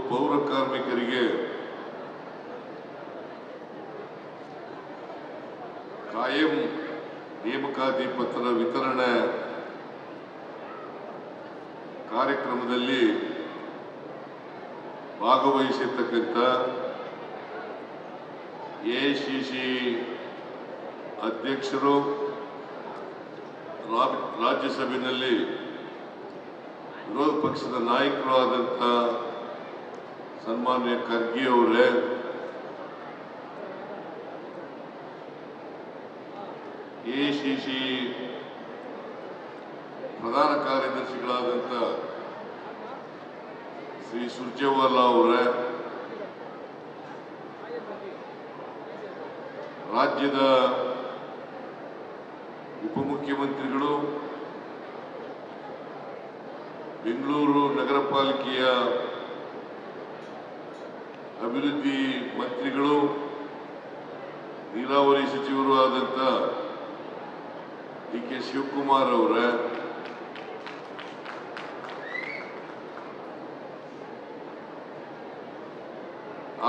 ಪೌರ ಕಾರ್ಮಿಕರಿಗೆ ಕಾಯಂ ನೇಮಕಾತಿ ಪತ್ರ ವಿತರಣೆ ಕಾರ್ಯಕ್ರಮದಲ್ಲಿ ಭಾಗವಹಿಸಿರ್ತಕ್ಕಂಥ ಎಐಸಿಸಿ ಅಧ್ಯಕ್ಷರು, ರಾಜ್ಯಸಭೆಯಲ್ಲಿ ವಿರೋಧ ಪಕ್ಷದ ನಾಯಕರು ಆದಂಥ ಸನ್ಮಾನ್ಯ ಖರ್ಗೆ ಅವರೇ, ಎಐಸಿಸಿ ಪ್ರಧಾನ ಕಾರ್ಯದರ್ಶಿಗಳಾದಂಥ ಶ್ರೀ ಸುರ್ಜೇವಾಲಾ ಅವರೇ, ರಾಜ್ಯದ ಉಪಮುಖ್ಯಮಂತ್ರಿಗಳು, ಬೆಂಗಳೂರು ನಗರ ಪಾಲಿಕೆಯ ಅಭಿವೃದ್ಧಿ ಮಂತ್ರಿಗಳು, ನೀರಾವರಿ ಸಚಿವರು ಆದಂಥ ಡಿ.ಕೆ. ಶಿವಕುಮಾರ್ ಅವರೇ,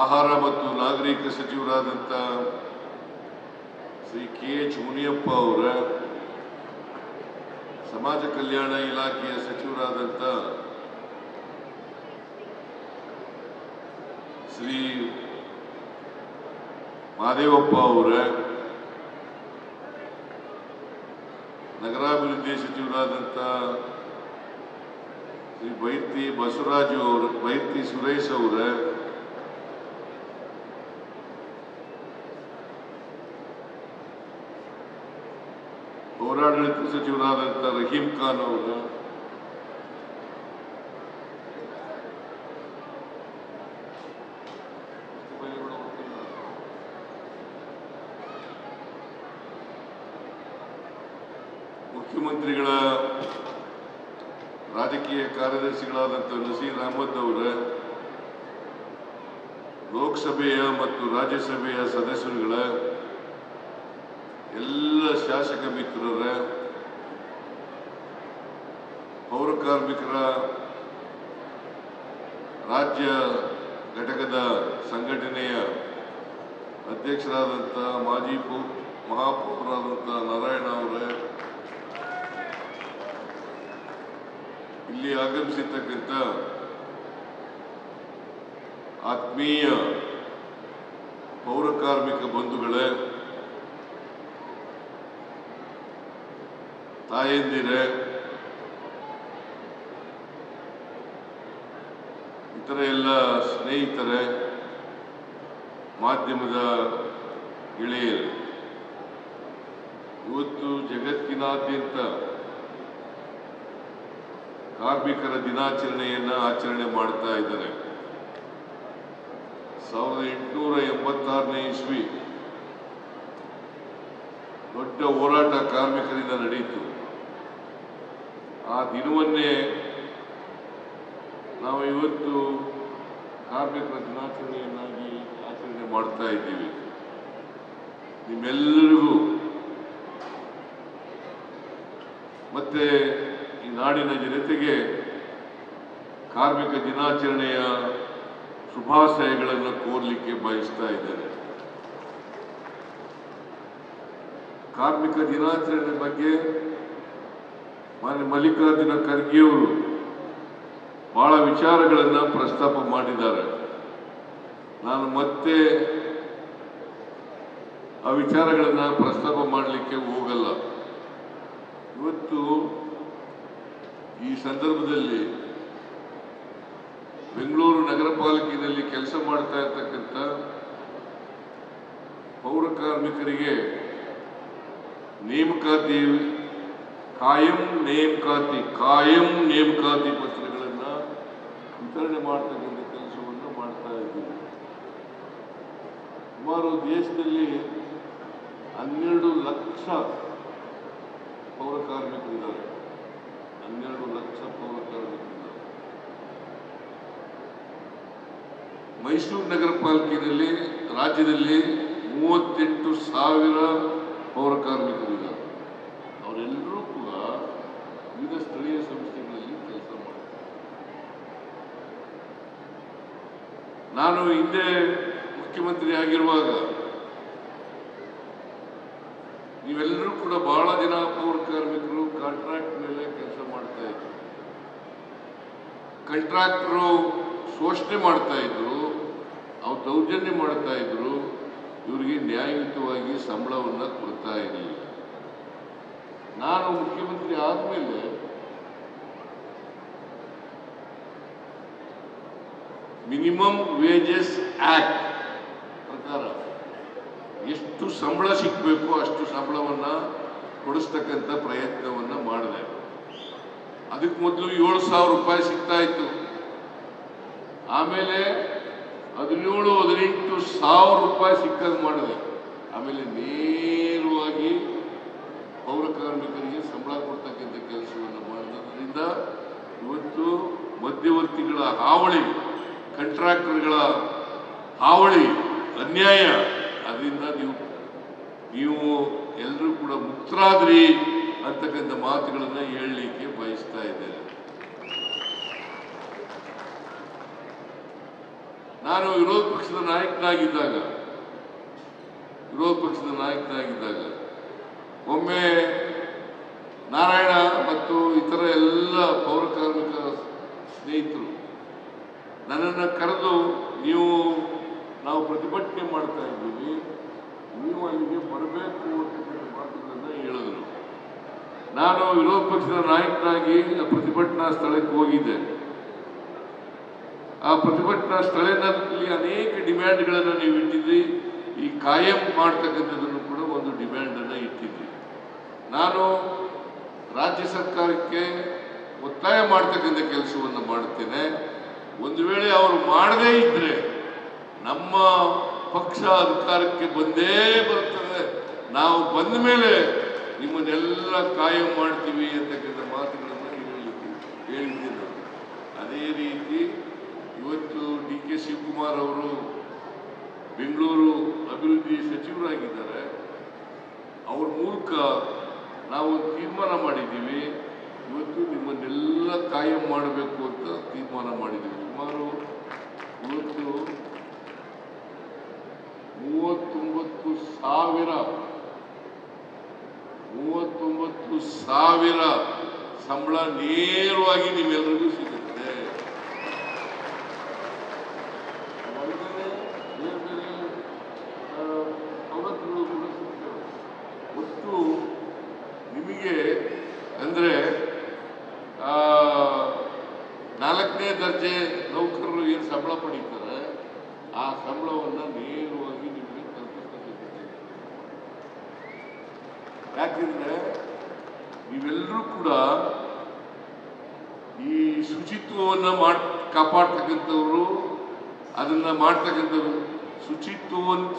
ಆಹಾರ ಮತ್ತು ನಾಗರಿಕ ಸಚಿವರಾದಂಥ ಶ್ರೀ ಕೆ.ಎಚ್. ಮುನಿಯಪ್ಪ ಅವರೇ, ಸಮಾಜ ಕಲ್ಯಾಣ ಇಲಾಖೆಯ ಸಚಿವರಾದಂಥ ಶ್ರೀ ಮಹದೇವಪ್ಪ ಅವರೇ, ನಗರಾಭಿವೃದ್ಧಿ ಸಚಿವರಾದಂಥ ಶ್ರೀ ಬೈರ್ತಿ ಬಸವರಾಜು ಅವರು, ಬೈರ್ತಿ ಸುರೇಶ್ ಅವರೇ, ಪೌರಾಡಳಿತ ಸಚಿವರಾದಂಥ ರಹೀಂ ಖಾನ್ ಅವರು, ಮುಖ್ಯಮಂತ್ರಿಗಳ ರಾಜಕೀಯ ಕಾರ್ಯದರ್ಶಿಗಳಾದಂಥ ನಸೀರ್ ಅಹಮದ್ ಅವರೇ, ಲೋಕಸಭೆಯ ಮತ್ತು ರಾಜ್ಯಸಭೆಯ ಸದಸ್ಯರುಗಳ ಎಲ್ಲ ಶಾಸಕ ಮಿತ್ರರ, ಪೌರ ಕಾರ್ಮಿಕರ ರಾಜ್ಯ ಘಟಕದ ಸಂಘಟನೆಯ ಅಧ್ಯಕ್ಷರಾದಂಥ ಮಾಜಿ ಮಹಾಪೌರರಾದಂಥ ನಾರಾಯಣ ಅವರೇ, ಇಲ್ಲಿ ಆಗಮಿಸಿರ್ತಕ್ಕಂಥ ಆತ್ಮೀಯ ಪೌರ ಕಾರ್ಮಿಕ ಬಂಧುಗಳೇ, ತಾಯಂದಿರೇ, ಇತರ ಎಲ್ಲ ಸ್ನೇಹಿತರೇ, ಮಾಧ್ಯಮದ ಗೆಳೆಯರು, ಇವತ್ತು ಜಗತ್ತಿನಾದ್ಯಂತ ಕಾರ್ಮಿಕರ ದಿನಾಚರಣೆಯನ್ನು ಆಚರಣೆ ಮಾಡ್ತಾ ಇದ್ದಾರೆ. 1886ನೇ ಇಸ್ವಿ ದೊಡ್ಡ ಹೋರಾಟ ಕಾರ್ಮಿಕರಿಂದ ನಡೆಯಿತು. ಆ ದಿನವನ್ನೇ ನಾವು ಇವತ್ತು ಕಾರ್ಮಿಕರ ದಿನಾಚರಣೆಯನ್ನಾಗಿ ಆಚರಣೆ ಮಾಡ್ತಾ ಇದ್ದೀವಿ. ನಿಮ್ಮೆಲ್ಲರಿಗೂ ಮತ್ತೆ ಈ ನಾಡಿನ ಜನತೆಗೆ ಕಾರ್ಮಿಕ ದಿನಾಚರಣೆಯ ಶುಭಾಶಯಗಳನ್ನು ಕೋರಲಿಕ್ಕೆ ಬಯಸ್ತಾ ಇದ್ದಾರೆ. ಕಾರ್ಮಿಕ ದಿನಾಚರಣೆ ಬಗ್ಗೆ ಮಾನ್ಯ ಮಲ್ಲಿಕಾರ್ಜುನ ಖರ್ಗೆ ಅವರು ಬಹಳ ವಿಚಾರಗಳನ್ನು ಪ್ರಸ್ತಾಪ ಮಾಡಿದ್ದಾರೆ. ನಾನು ಮತ್ತೆ ಆ ವಿಚಾರಗಳನ್ನು ಪ್ರಸ್ತಾಪ ಮಾಡಲಿಕ್ಕೆ ಹೋಗಲ್ಲ. ಇವತ್ತು ಈ ಸಂದರ್ಭದಲ್ಲಿ ಬೆಂಗಳೂರು ನಗರ ಪಾಲಿಕೆಯಲ್ಲಿ ಕೆಲಸ ಮಾಡ್ತಾ ಇರ್ತಕ್ಕಂಥ ಪೌರ ಕಾರ್ಮಿಕರಿಗೆ ನೇಮಕಾತಿ ಕಾಯಂ ನೇಮಕಾತಿ ಪತ್ರಗಳನ್ನು ವಿತರಣೆ ಮಾಡ್ತಕ್ಕಂಥ ಕೆಲಸವನ್ನು ಮಾಡ್ತಾ ಇದ್ದೀವಿ. ಸುಮಾರು ದೇಶದಲ್ಲಿ 12 ಲಕ್ಷ ಪೌರ ಕಾರ್ಮಿಕರಿದ್ದಾರೆ. 12 ಲಕ್ಷ ಪೌರ ಕಾರ್ಮಿಕರಿದ್ದಾರೆ. ಮೈಸೂರು ನಗರ ಪಾಲಿಕೆಯಲ್ಲಿ ರಾಜ್ಯದಲ್ಲಿ 38,000 ಪೌರ ಕಾರ್ಮಿಕರಿದ್ದಾರೆ. ಅವರೆಲ್ಲರೂ ಕೂಡ ವಿವಿಧ ಸ್ಥಳೀಯ ಸಂಸ್ಥೆಗಳಲ್ಲಿ ಕೆಲಸ ಮಾಡ್ತಾರೆ. ನಾನು ಹಿಂದೆ ಮುಖ್ಯಮಂತ್ರಿ ಆಗಿರುವಾಗ ನೀವೆಲ್ಲರೂ ಕೂಡ ಬಹಳ ಜನ ಪೌರ ಕಾರ್ಮಿಕರು ಕಾಂಟ್ರಾಕ್ಟ್ ಮೇಲೆ ಕೆಲಸ ಮಾಡ್ತಾ ಇದ್ರು. ಕಾಂಟ್ರಾಕ್ಟರು ಶೋಷಣೆ ಮಾಡ್ತಾ ಇದ್ರು, ಅವ್ರು ದೌರ್ಜನ್ಯ ಮಾಡ್ತಾ ಇದ್ರು, ಇವರಿಗೆ ನ್ಯಾಯಯುತವಾಗಿ ಸಂಬಳವನ್ನು ಕೊಡ್ತಾ ಇರಲಿಲ್ಲ. ನಾನು ಮುಖ್ಯಮಂತ್ರಿ ಆದಮೇಲೆ ಮಿನಿಮಮ್ ವೇಜಸ್ ಆಕ್ಟ್ ಪ್ರಕಾರ ಎಷ್ಟು ಸಂಬಳ ಸಿಗಬೇಕು ಅಷ್ಟು ಸಂಬಳವನ್ನು ಕೊಡಿಸ್ತಕ್ಕಂಥ ಪ್ರಯತ್ನವನ್ನು ಮಾಡಿದೆ. ಅದಕ್ಕೆ ಮೊದಲು 7,000 ರೂಪಾಯಿ ಸಿಗ್ತಾ ಇತ್ತು. ಆಮೇಲೆ 17,000-18,000 ರೂಪಾಯಿ ಸಿಕ್ಕಂಗೆ ಮಾಡಿದೆ. ಆಮೇಲೆ ನೇರವಾಗಿ ಪೌರ ಕಾರ್ಮಿಕರಿಗೆ ಸಂಬಳ ಕೊಡ್ತಕ್ಕಂಥ ಕೆಲಸವನ್ನು ಮಾಡೋದ್ರಿಂದ ಇವತ್ತು ಮಧ್ಯವರ್ತಿಗಳ ಹಾವಳಿ, ಕಾಂಟ್ರಾಕ್ಟರ್ಗಳ ಹಾವಳಿ, ಅನ್ಯಾಯ, ಅದರಿಂದ ನೀವು ಎಲ್ಲರೂ ಕೂಡ ಮುಕ್ತರಾದ್ರಿ ಅಂತಕ್ಕಂಥ ಮಾತುಗಳನ್ನು ಹೇಳಲಿಕ್ಕೆ ಬಯಸ್ತಾ ಇದ್ದೇನೆ. ನಾನು ವಿರೋಧ ಪಕ್ಷದ ನಾಯಕನಾಗಿದ್ದಾಗ ಒಮ್ಮೆ ನಾರಾಯಣ ಮತ್ತು ಇತರ ಎಲ್ಲ ಪೌರ ಕಾರ್ಮಿಕ ಸ್ನೇಹಿತರು ನನ್ನನ್ನು ಕರೆದು, ನಾವು ಪ್ರತಿಭಟನೆ ಮಾಡ್ತಾ ಇದ್ದೀವಿ, ನೀವು ಅಲ್ಲಿಗೆ ಬರಬೇಕು ಅಂತಕ್ಕಂಥ ಮಾತುಗಳನ್ನು ಹೇಳಿದ್ರು. ನಾನು ವಿರೋಧ ಪಕ್ಷದ ನಾಯಕನಾಗಿ ಪ್ರತಿಭಟನಾ ಸ್ಥಳಕ್ಕೆ ಹೋಗಿದ್ದೆ. ಆ ಪ್ರತಿಭಟನಾ ಸ್ಥಳದಲ್ಲಿ ಅನೇಕ ಡಿಮ್ಯಾಂಡ್ಗಳನ್ನು ನೀವು ಇಟ್ಟಿದ್ರಿ. ಈ ಕಾಯಂ ಮಾಡ್ತಕ್ಕಂಥದ್ದನ್ನು ಕೂಡ ಒಂದು ಡಿಮ್ಯಾಂಡನ್ನು ಇಟ್ಟಿದ್ರಿ. ನಾನು ರಾಜ್ಯ ಸರ್ಕಾರಕ್ಕೆ ಒತ್ತಾಯ ಮಾಡ್ತಕ್ಕಂಥ ಕೆಲಸವನ್ನು ಮಾಡುತ್ತೇನೆ. ಒಂದು ವೇಳೆ ಅವರು ಮಾಡದೇ ಇದ್ರೆ ನಮ್ಮ ಪಕ್ಷ ಅಧಿಕಾರಕ್ಕೆ ಬಂದೇ ಬರ್ತದೆ, ನಾವು ಬಂದ ಮೇಲೆ ನಿಮ್ಮನ್ನೆಲ್ಲ ಕಾಯಂ ಮಾಡ್ತೀವಿ ಅಂತಕ್ಕಂಥ ಮಾತುಗಳನ್ನು ಹೇಳಿದ್ದೇನೆ. ಅದೇ ರೀತಿ ಇವತ್ತು ಡಿ.ಕೆ. ಶಿವಕುಮಾರ್ ಅವರು ಬೆಂಗಳೂರು ಅಭಿವೃದ್ಧಿ ಸಚಿವರಾಗಿದ್ದಾರೆ. ಅವ್ರ ಮೂಲಕ ನಾವು ತೀರ್ಮಾನ ಮಾಡಿದ್ದೀವಿ, ಇವತ್ತು ನಿಮ್ಮನ್ನೆಲ್ಲ ಕಾಯಂ ಮಾಡಬೇಕು ಅಂತ ತೀರ್ಮಾನ ಮಾಡಿದ್ದೀವಿ. ಸುಮಾರು ಇವತ್ತು 39,000 ಸಂಬಳ ನೇರವಾಗಿ ನಿಮ್ಮೆಲ್ಲರಿಗೂ ಸಿಗುತ್ತೆ. ಬೇರೆ ಬೇರೆ ಸವಲತ್ತುಗಳು ಕೂಡ ಸಿಗ್ತವೆ. ಒಟ್ಟು ನಿಮಗೆ ಅಂದರೆ 4ನೇ ದರ್ಜೆ ನೌಕರರು ಏನು ಸಂಬಳ ಪಡೀತಾರೆ ಆ ಸಂಬಳವನ್ನು ನೇರವಾಗಿ ನಿಮಗೆ ತಲುಪಿಸ್ತಕ್ಕಂಥದ್ದು. ಯಾಕೆಂದ್ರೆ ನೀವೆಲ್ಲರೂ ಕೂಡ ಈ ಶುಚಿತ್ವವನ್ನು ಕಾಪಾಡ್ತಕ್ಕಂಥವ್ರು, ಅದನ್ನ ಮಾಡ್ತಕ್ಕಂಥವ್ರು,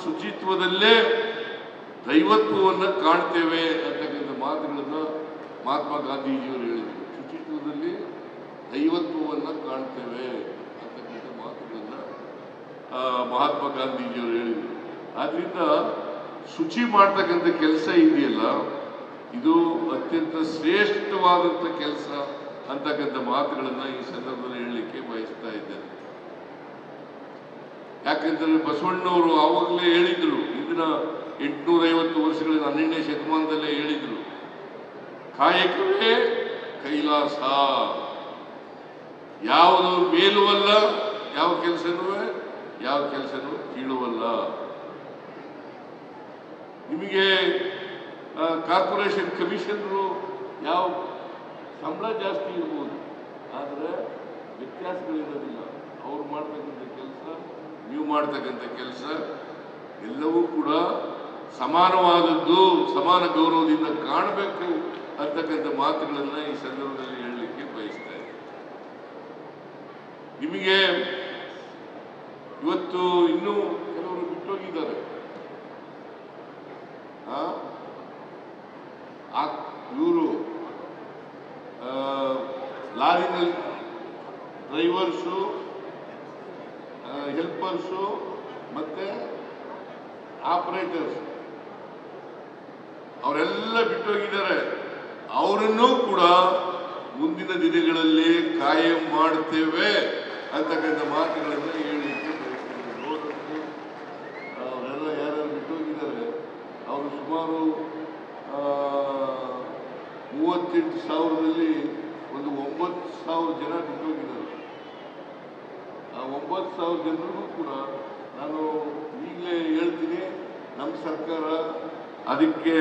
ಶುಚಿತ್ವದಲ್ಲೇ ದೈವತ್ವವನ್ನು ಕಾಣ್ತೇವೆ ಅಂತಕ್ಕಂಥ ಮಾತುಗಳನ್ನು ಮಹಾತ್ಮ ಗಾಂಧೀಜಿಯವರು ಹೇಳಿದರು. ಶುಚಿತ್ವದಲ್ಲಿ ದೈವತ್ವವನ್ನು ಕಾಣ್ತೇವೆ ಅಂತಕ್ಕಂಥ ಮಾತುಗಳನ್ನು ಮಹಾತ್ಮ ಗಾಂಧೀಜಿಯವರು ಹೇಳಿದರು. ಆದ್ರಿಂದ ಶುಚಿ ಮಾಡ್ತಕ್ಕಂಥ ಕೆಲಸ ಇದೆಯಲ್ಲ, ಇದು ಅತ್ಯಂತ ಶ್ರೇಷ್ಠವಾದಂಥ ಕೆಲಸ ಅಂತಕ್ಕಂಥ ಮಾತುಗಳನ್ನು ಈ ಸಂದರ್ಭದಲ್ಲಿ ಹೇಳಲಿಕ್ಕೆ ಬಯಸ್ತಾ ಇದ್ದೇನೆ. ಯಾಕೆಂದರೆ ಬಸವಣ್ಣವರು ಆವಾಗಲೇ ಹೇಳಿದ್ರು, ಇಂದಿನ 850 ವರ್ಷಗಳಿಂದ 12ನೇ ಶತಮಾನದಲ್ಲೇ ಹೇಳಿದ್ರು, ಕಾಯಕವೇ ಕೈಲಾಸ, ಯಾವುದು ಮೇಲುವಲ್ಲ, ಯಾವ ಕೆಲಸನೂ ಕೀಳುವಲ್ಲ. ನಿಮಗೆ ಕಾರ್ಪೊರೇಷನ್ ಕಮಿಷನರು ಯಾವ ಸಂಬಳ ಜಾಸ್ತಿ ಇರ್ಬೋದು, ಆದರೆ ವ್ಯತ್ಯಾಸಗಳಿರೋದಿಲ್ಲ. ಅವ್ರು ಮಾಡ್ತಕ್ಕಂಥ ಕೆಲಸ, ನೀವು ಮಾಡ್ತಕ್ಕಂಥ ಕೆಲಸ ಎಲ್ಲವೂ ಕೂಡ ಸಮಾನವಾದದ್ದು, ಸಮಾನ ಗೌರವದಿಂದ ಕಾಣಬೇಕು ಅಂತಕ್ಕಂಥ ಮಾತುಗಳನ್ನು ಈ ಸಂದರ್ಭದಲ್ಲಿ ಹೇಳಲಿಕ್ಕೆ ಬಯಸ್ತಾ ಇದ್ದೀನಿ. ನಿಮಗೆ ಇವತ್ತು ಇನ್ನೂ ಕೆಲವರು ಬಿಟ್ಟೋಗಿದ್ದಾರೆ. ಇವರು ಲಾರಿನಲ್ಲಿ ಡ್ರೈವರ್ಸು, ಹೆಲ್ಪರ್ಸು ಮತ್ತೆ ಆಪರೇಟರ್ಸ್ ಅವರೆಲ್ಲ ಬಿಟ್ಟೋಗಿದ್ದಾರೆ. ಅವರನ್ನೂ ಕೂಡ ಮುಂದಿನ ದಿನಗಳಲ್ಲಿ ಕಾಯಂ ಮಾಡುತ್ತೇವೆ ಅಂತಕ್ಕಂಥ ಮಾತುಗಳನ್ನು ಹೇಳಲಿಕ್ಕೆ ಬಯಸ್ತೇನೆ. ಸುಮಾರು 38,000ರಲ್ಲಿ ಒಂದು 9,000 ಜನ ಬಿಟ್ಟೋಗಿದ್ದಾರೆ. ಆ 9,000 ಜನರಿಗೂ ಕೂಡ ನಾನು ಈಗಲೇ ಹೇಳ್ತೀನಿ, ನಮ್ಮ ಸರ್ಕಾರ ಅದಕ್ಕೆ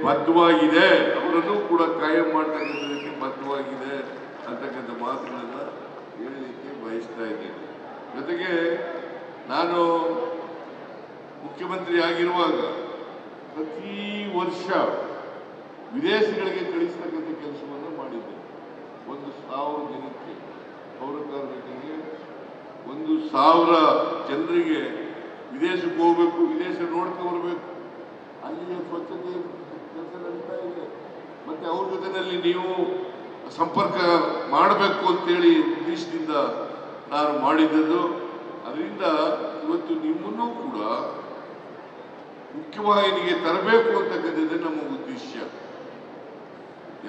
ಬದ್ಧವಾಗಿದೆ, ಅವರನ್ನು ಕೂಡ ಕಾಯಂ ಮಾಡ್ತಕ್ಕಂಥದಕ್ಕೆ ಬದ್ಧವಾಗಿದೆ ಅಂತಕ್ಕಂಥ ಮಾತುಗಳನ್ನು ಹೇಳಲಿಕ್ಕೆ ಬಯಸ್ತಾ ಇದ್ದೇನೆ. ಜೊತೆಗೆ ನಾನು ಮುಖ್ಯಮಂತ್ರಿ ಆಗಿರುವಾಗ ಪ್ರತಿ ವರ್ಷ ವಿದೇಶಗಳಿಗೆ ಕಳಿಸ್ತಕ್ಕಂಥ ಕೆಲಸವನ್ನು ಮಾಡಿದ್ದೆ. 1,000 ಜನಕ್ಕೆ ಪೌರ ಕಾರ್ಮಿಕರಿಗೆ 1,000 ಜನರಿಗೆ ವಿದೇಶಕ್ಕೆ ಹೋಗ್ಬೇಕು, ವಿದೇಶ ನೋಡ್ಕೊಂಡು ಬರಬೇಕು, ಅಲ್ಲಿಯ ಸ್ವಚ್ಛತೆ ಕೆಲಸ ನಡೀತಾ ಇದೆ. ಮತ್ತೆ ಅವ್ರ ಜೊತೆಯಲ್ಲಿ ನೀವು ಸಂಪರ್ಕ ಮಾಡಬೇಕು ಅಂತೇಳಿ ಉದ್ದೇಶದಿಂದ ನಾನು ಮಾಡಿದ್ದದ್ದು. ಅದರಿಂದ ಇವತ್ತು ನಿಮ್ಮನ್ನೂ ಕೂಡ ಮುಖ್ಯವಾಹಿನಿಗೆ ತರಬೇಕು ಅಂತಕ್ಕಂಥದ್ದೇ ನಮ್ಮ ಉದ್ದೇಶ.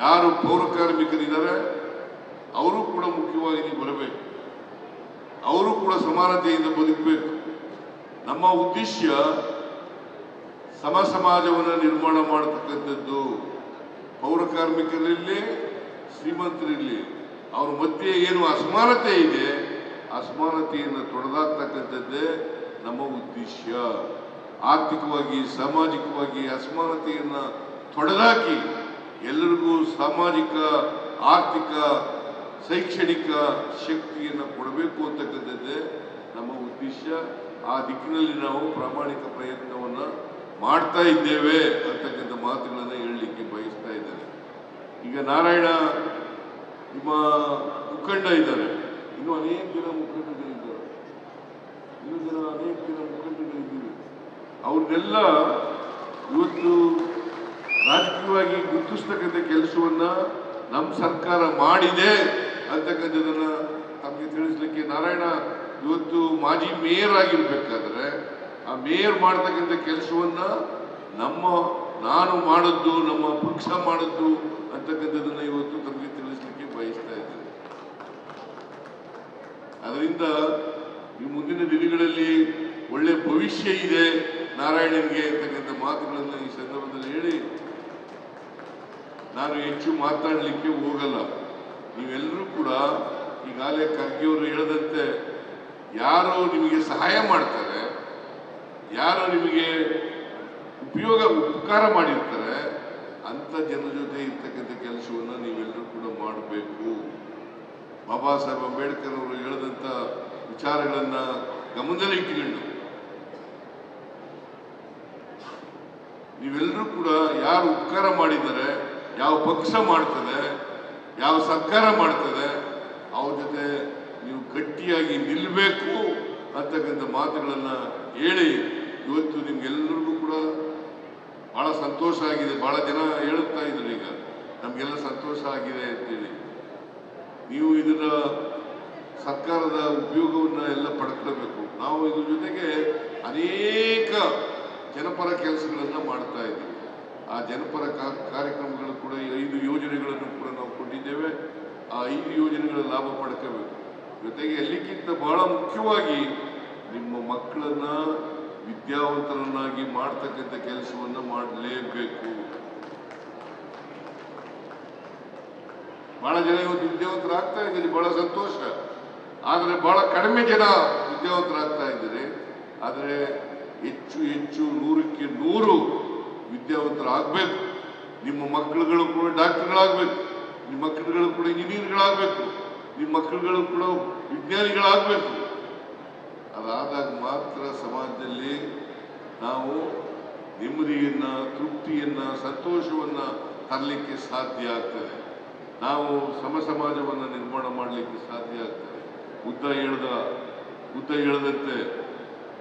ಯಾರು ಪೌರ ಕಾರ್ಮಿಕರಿದ್ದಾರೆ ಅವರು ಕೂಡ ಮುಖ್ಯವಾಹಿನಿಗೆ ಬರಬೇಕು, ಅವರು ಕೂಡ ಸಮಾನತೆಯಿಂದ ಬದುಕಬೇಕು. ನಮ್ಮ ಉದ್ದೇಶ ಸಮಾಜವನ್ನು ನಿರ್ಮಾಣ ಮಾಡತಕ್ಕಂಥದ್ದು. ಪೌರ ಕಾರ್ಮಿಕರಲ್ಲಿ ಶ್ರೀಮಂತರಲ್ಲಿ ಅವ್ರ ಮಧ್ಯೆ ಏನು ಅಸಮಾನತೆ ಇದೆ, ಅಸಮಾನತೆಯನ್ನು ತೊಡೆದಾಕ್ತಕ್ಕಂಥದ್ದೇ ನಮ್ಮ ಉದ್ದೇಶ. ಆರ್ಥಿಕವಾಗಿ ಸಾಮಾಜಿಕವಾಗಿ ಅಸಮಾನತೆಯನ್ನು ತೊಡೆದಾಕಿ ಎಲ್ಲರಿಗೂ ಸಾಮಾಜಿಕ, ಆರ್ಥಿಕ, ಶೈಕ್ಷಣಿಕ ಶಕ್ತಿಯನ್ನು ಕೊಡಬೇಕು ಅಂತಕ್ಕಂಥದ್ದೇ ನಮ್ಮ ಉದ್ದೇಶ. ಆ ದಿಕ್ಕಿನಲ್ಲಿ ನಾವು ಪ್ರಾಮಾಣಿಕ ಪ್ರಯತ್ನವನ್ನು ಮಾಡ್ತಾ ಇದ್ದೇವೆ ಅಂತಕ್ಕಂಥ ಮಾತುಗಳನ್ನು ಹೇಳಲಿಕ್ಕೆ ಬಯಸ್ತಾ ಇದ್ದೇನೆ. ಈಗ ನಾರಾಯಣ ನಿಮ್ಮ ಮುಖಂಡ ಇದ್ದಾರೆ, ಇನ್ನೂ ಅನೇಕ ಜನ ಮುಖಂಡಗಳಿದ್ದಾರೆ, ಅನೇಕ ಜನ ಮುಖಂಡಗಳಿದ್ದೀವಿ. ಅವ್ರನ್ನೆಲ್ಲ ಇವತ್ತು ರಾಜಕೀಯವಾಗಿ ಗುರುತಿಸ್ತಕ್ಕಂಥ ಕೆಲಸವನ್ನ ನಮ್ಮ ಸರ್ಕಾರ ಮಾಡಿದೆ ಅಂತಕ್ಕಂಥದನ್ನ ತಮಗೆ ತಿಳಿಸ್ಲಿಕ್ಕೆ, ನಾರಾಯಣ ಇವತ್ತು ಮಾಜಿ ಮೇಯರ್ ಆಗಿರ್ಬೇಕಾದ್ರೆ ಆ ಮೇಯರ್ ಮಾಡತಕ್ಕಂಥ ಕೆಲಸವನ್ನ ನಾನು ಮಾಡದ್ದು, ನಮ್ಮ ಪಕ್ಷ ಮಾಡದ್ದು ಅಂತಕ್ಕಂಥದನ್ನ ಇವತ್ತು ತಮಗೆ ತಿಳಿಸ್ಲಿಕ್ಕೆ ಬಯಸ್ತಾ ಇದ್ದೇನೆ. ಅದರಿಂದ ಈ ಮುಂದಿನ ದಿನಗಳಲ್ಲಿ ಒಳ್ಳೆ ಭವಿಷ್ಯ ಇದೆ ನಾರಾಯಣನ್ಗೆ ಅಂತಕ್ಕಂಥ ಮಾತುಗಳನ್ನು ಈ ಸಂದರ್ಭದಲ್ಲಿ ಹೇಳಿ ನಾನು ಹೆಚ್ಚು ಮಾತನಾಡಲಿಕ್ಕೆ ಹೋಗಲ್ಲ. ನೀವೆಲ್ಲರೂ ಕೂಡ ಈಗಾಗಲೇ ಖರ್ಗೆಯವರು ಹೇಳದಂತೆ ಯಾರು ನಿಮಗೆ ಸಹಾಯ ಮಾಡ್ತಾರೆ, ಯಾರು ನಿಮಗೆ ಉಪಕಾರ ಮಾಡಿರ್ತಾರೆ ಅಂತ ಜನರ ಜೊತೆ ಇರ್ತಕ್ಕಂಥ ಕೆಲಸವನ್ನು ನೀವೆಲ್ಲರೂ ಕೂಡ ಮಾಡಬೇಕು. ಬಾಬಾ ಸಾಹೇಬ್ ಅಂಬೇಡ್ಕರ್ ಅವರು ಹೇಳಿದಂಥ ವಿಚಾರಗಳನ್ನ ಗಮನದಲ್ಲಿ ಇಟ್ಟುಕೊಂಡು ನೀವೆಲ್ಲರೂ ಕೂಡ ಯಾರು ಉಪಕಾರ ಮಾಡಿದ್ದಾರೆ, ಯಾವ ಪಕ್ಷ ಮಾಡ್ತದೆ, ಯಾವ ಸರ್ಕಾರ ಮಾಡ್ತದೆ, ಅವ್ರ ಜೊತೆ ನೀವು ಗಟ್ಟಿಯಾಗಿ ನಿಲ್ಲಬೇಕು ಅಂತಕ್ಕಂಥ ಮಾತುಗಳನ್ನ ಹೇಳಿ ಇವತ್ತು ನಿಮ್ಗೆಲ್ಲರಿಗೂ ಕೂಡ ಬಹಳ ಸಂತೋಷ ಆಗಿದೆ. ಬಹಳ ಜನ ಹೇಳುತ್ತಾ ಇದ್ದಾರೆ ಈಗ ನಮ್ಗೆಲ್ಲ ಸಂತೋಷ ಆಗಿದೆ ಅಂತೇಳಿ. ನೀವು ಇದರ ಸರ್ಕಾರದ ಉಪಯೋಗವನ್ನ ಎಲ್ಲ ಪಡ್ಕೊಳ್ಬೇಕು. ನಾವು ಇದ್ರ ಜೊತೆಗೆ ಅನೇಕ ಜನಪರ ಕೆಲಸಗಳನ್ನ ಮಾಡ್ತಾ ಇದ್ದೀವಿ. ಆ ಜನಪರ ಕಾರ್ಯಕ್ರಮಗಳು ಕೂಡ 5 ಯೋಜನೆಗಳನ್ನು ಕೂಡ ನಾವು ಕೊಟ್ಟಿದ್ದೇವೆ. ಆ 5 ಯೋಜನೆಗಳ ಲಾಭ ಪಡ್ಕೋಬೇಕು. ಜೊತೆಗೆ ಎಲ್ಲಕ್ಕಿಂತ ಬಹಳ ಮುಖ್ಯವಾಗಿ ನಿಮ್ಮ ಮಕ್ಕಳನ್ನ ವಿದ್ಯಾವಂತರನ್ನಾಗಿ ಮಾಡ್ತಕ್ಕಂಥ ಕೆಲಸವನ್ನ ಮಾಡಲೇಬೇಕು. ಬಹಳ ಜನ ಇವತ್ತು ವಿದ್ಯಾವಂತರಾಗ್ತಾ ಇದ್ದೀರಿ, ಬಹಳ ಸಂತೋಷ. ಆದರೆ ಬಹಳ ಕಡಿಮೆ ಜನ ವಿದ್ಯಾವಂತರಾಗ್ತಾ ಇದ್ದೀರಿ. ಆದರೆ ಹೆಚ್ಚು 100ಕ್ಕೆ 100 ವಿದ್ಯಾವಂತರಾಗಬೇಕು. ನಿಮ್ಮ ಮಕ್ಕಳುಗಳು ಕೂಡ ಡಾಕ್ಟರ್ಗಳಾಗಬೇಕು, ನಿಮ್ಮ ಮಕ್ಕಳುಗಳು ಕೂಡ ಇಂಜಿನಿಯರ್ಗಳಾಗಬೇಕು, ನಿಮ್ಮ ಮಕ್ಕಳುಗಳು ಕೂಡ ವಿಜ್ಞಾನಿಗಳಾಗಬೇಕು. ಅದಾದಾಗ ಮಾತ್ರ ಸಮಾಜದಲ್ಲಿ ನಾವು ನೆಮ್ಮದಿಯನ್ನ, ತೃಪ್ತಿಯನ್ನ, ಸಂತೋಷವನ್ನ ತರಲಿಕ್ಕೆ ಸಾಧ್ಯ ಆಗ್ತದೆ. ನಾವು ಸಮಾಜವನ್ನು ನಿರ್ಮಾಣ ಮಾಡಲಿಕ್ಕೆ ಸಾಧ್ಯ ಆಗ್ತದೆ. ಬುದ್ಧ ಹೇಳದಂತೆ,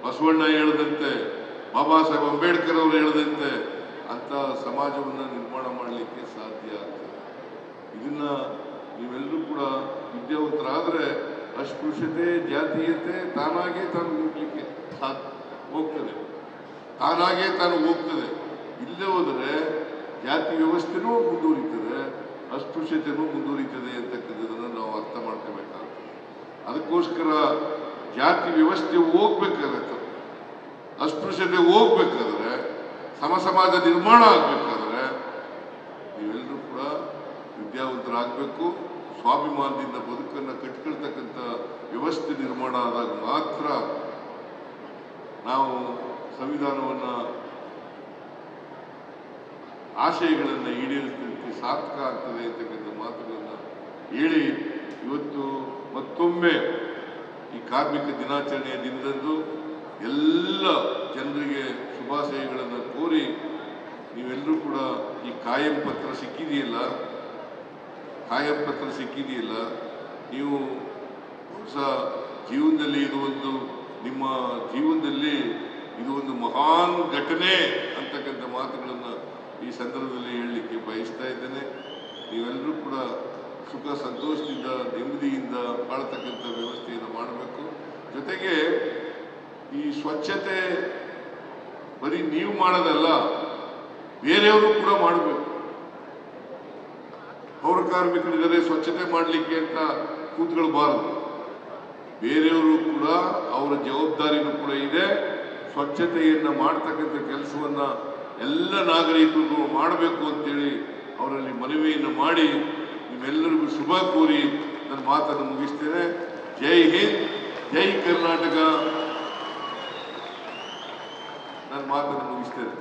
ಬಸವಣ್ಣ ಹೇಳದಂತೆ, ಬಾಬಾ ಸಾಹೇಬ್ ಅಂಬೇಡ್ಕರ್ ಅವರು ಹೇಳದಂತೆ ಅಂತ ಸಮಾಜವನ್ನು ನಿರ್ಮಾಣ ಮಾಡಲಿಕ್ಕೆ ಸಾಧ್ಯ ಆಗ್ತದೆ. ಇದನ್ನ ನೀವೆಲ್ಲರೂ ಕೂಡ ವಿದ್ಯಾವಂತರಾದರೆ ಅಸ್ಪೃಶ್ಯತೆ, ಜಾತೀಯತೆ ತಾನಾಗೇ ತಾನು ಹೋಗ್ಲಿಕ್ಕೆ ಹೋಗ್ತದೆ, ತಾನಾಗೇ ತಾನು ಹೋಗ್ತದೆ. ಇಲ್ಲೇ ಹೋದರೆ ಜಾತಿ ವ್ಯವಸ್ಥೆನೂ ಮುಂದುವರಿತದೆ, ಅಸ್ಪೃಶ್ಯತೆನೂ ಮುಂದುವರಿತದೆ ಅಂತಕ್ಕಂಥದ್ದನ್ನು ನಾವು ಅರ್ಥ ಮಾಡ್ಕೋಬೇಕಾಗ್ತದೆ. ಅದಕ್ಕೋಸ್ಕರ ಜಾತಿ ವ್ಯವಸ್ಥೆ ಹೋಗ್ಬೇಕಾಗತ್ತೆ, ಅಸ್ಪೃಶ್ಯತೆ ಹೋಗ್ಬೇಕಾದ್ರೆ ಸಮಾಜ ನಿರ್ಮಾಣ ಆಗಬೇಕಾದ್ರೆ ನೀವೆಲ್ಲರೂ ಕೂಡ ವಿದ್ಯಾವಂತರಾಗಬೇಕು. ಸ್ವಾಭಿಮಾನದಿಂದ ಬದುಕನ್ನು ಕಟ್ಕೊಳ್ತಕ್ಕಂಥ ವ್ಯವಸ್ಥೆ ನಿರ್ಮಾಣ ಆದಾಗ ಮಾತ್ರ ನಾವು ಸಂವಿಧಾನವನ್ನು ಆಶಯಗಳನ್ನು ಈಡೇರಿಸಲಿಕ್ಕೆ ಸಾರ್ಥಕ ಆಗ್ತದೆ ಅಂತಕ್ಕಂಥ ಮಾತುಗಳನ್ನು ಹೇಳಿ ಇವತ್ತು ಮತ್ತೊಮ್ಮೆ ಈ ಕಾರ್ಮಿಕ ದಿನಾಚರಣೆಯ ದಿನದಂದು ಎಲ್ಲ ಜನರಿಗೆ ಶುಭಾಶಯಗಳನ್ನು ಕೋರಿ ನೀವೆಲ್ಲರೂ ಕೂಡ ಈ ಕಾಯಂ ಪತ್ರ ಸಿಕ್ಕಿದೆಯಲ್ಲ ನೀವು ಹೊಸ ಜೀವನದಲ್ಲಿ ನಿಮ್ಮ ಜೀವನದಲ್ಲಿ ಇದು ಒಂದು ಮಹಾನ್ ಘಟನೆ ಅಂತಕ್ಕಂಥ ಮಾತುಗಳನ್ನು ಈ ಸಂದರ್ಭದಲ್ಲಿ ಹೇಳಲಿಕ್ಕೆ ಬಯಸ್ತಾ ಇದ್ದೇನೆ. ನೀವೆಲ್ಲರೂ ಕೂಡ ಸುಖ ಸಂತೋಷದಿಂದ ನೆಮ್ಮದಿಯಿಂದ ಬಾಳ್ತಕ್ಕಂಥ ವ್ಯವಸ್ಥೆಯನ್ನು ಮಾಡಬೇಕು. ಜೊತೆಗೆ ಈ ಸ್ವಚ್ಛತೆ ಬರೀ ನೀವು ಮಾಡೋದಲ್ಲ, ಬೇರೆಯವರು ಕೂಡ ಮಾಡಬೇಕು. ಪೌರ ಕಾರ್ಮಿಕರಿದ್ದಾರೆ ಸ್ವಚ್ಛತೆ ಮಾಡಲಿಕ್ಕೆ ಅಂತ ಕೂತ್ಕೊಳ್ಬಾರದು. ಬೇರೆಯವರು ಕೂಡ ಅವರ ಜವಾಬ್ದಾರಿನೂ ಕೂಡ ಇದೆ. ಸ್ವಚ್ಛತೆಯನ್ನು ಮಾಡ್ತಕ್ಕಂಥ ಕೆಲಸವನ್ನು ಎಲ್ಲ ನಾಗರಿಕರಿಗೂ ಮಾಡಬೇಕು ಅಂತೇಳಿ ಅವರಲ್ಲಿ ಮನವಿಯನ್ನು ಮಾಡಿ ನಿಮ್ಮೆಲ್ಲರಿಗೂ ಶುಭ ಕೋರಿ ನನ್ನ ಮಾತನ್ನು ಮುಗಿಸ್ತೇನೆ. ಜೈ ಹಿಂದ್, ಜೈ ಕರ್ನಾಟಕ. ನನ್ನ ಮಾತನ್ನು ಮುಗಿಸ್ತೇನೆ.